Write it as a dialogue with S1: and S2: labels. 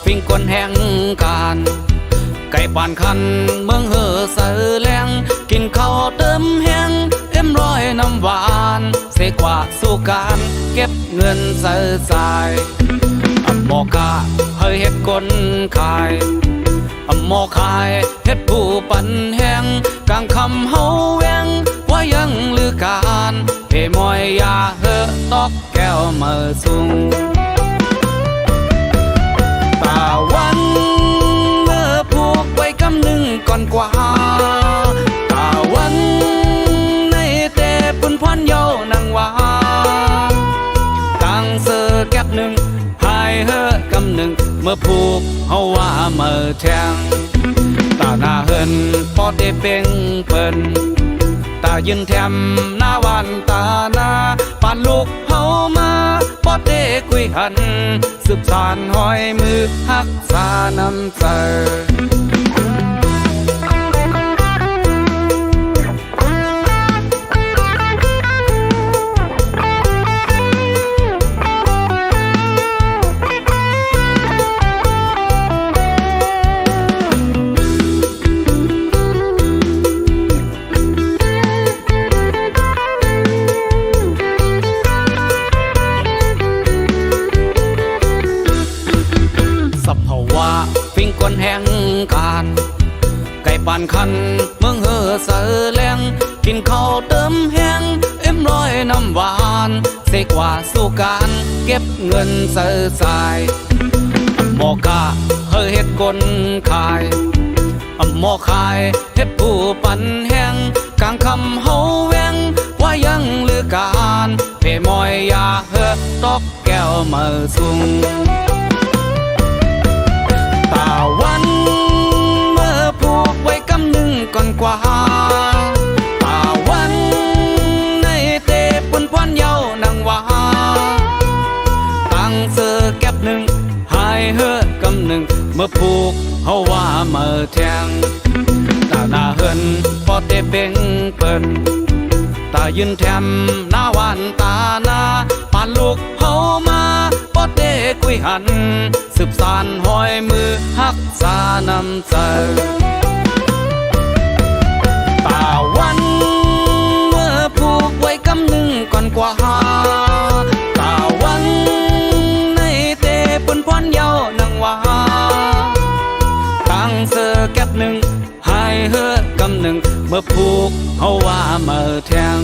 S1: ฟิงกวนแห่งการไก่ปานคันเมืองเฮอเสือแรงกินข้าวเติมแห้งเอ็มร้อยน้ำหวานเสกว่าสู่การเก็บเงินเสือสายหมอกาเฮยเฮ็ดกลขายหมอขายเฮ็ดผู้ปันแห้งกลางคำเฮาแวงว่ายังลือการเฮมอยยาเฮอตอกแก้วมือสูงวันเมื่อผูกไว้กำหนึ่งก่อนกว่าตาวันในเตปุ่นพรเยาวนางว่ากังเสือแก็บหนึ่งหายเฮอกำหนึ่งเมื่อผูกเฮาว่าเมื่อแทงตาหน้าเฮินพอได้เป่งเปิ้นตายืนแถมหน้าวันตาหน้าปานลูกเฮามาพอได้คุยหันสืบสานห้อยมือหักษาน้ำใจฟิงกวนแห่งการไก่ปานคันเมืองเฮอเสือแรงกินข้าวเติมแห้งเอ็มร้อยน้ำหวานเสกว่าสู่การเก็บเงินเสือสายหมอกาเฮยเฮ็ดกลขายหมอขายเฮ็ดผู้ปันแห้งกลางคำเฮาแวงว่ายังลือการเพ่มอยยาเฮอตอกแก้วมือสูงตาวันเมื่อผูกไว้กำหนึ่งก่อนกว่าตาวันในเตปุ่นพรเยาวนางว่าตั้งเสือแก็บหนึ่งหายเฮอกำหนึ่งเมื่อผูกเฮาว่าเมื่อแทงตาหน้าเฮินพอได้เป่งเปิ้นตายืนแถมหน้าวันตาหน้าปานลูกเฮามาพอได้คุยหันสืบสานห้อยมือหักษาน้ำใจตาวันเมื่อผูกไว้กำหนึ่งก่อนกว่าตาวันในเตปุ่นพรเยาวนางว่าตั้งเสือแก็บหนึ่งหายเฮอกำหนึ่งเมื่อผูกเฮาว่าเมื่อแทง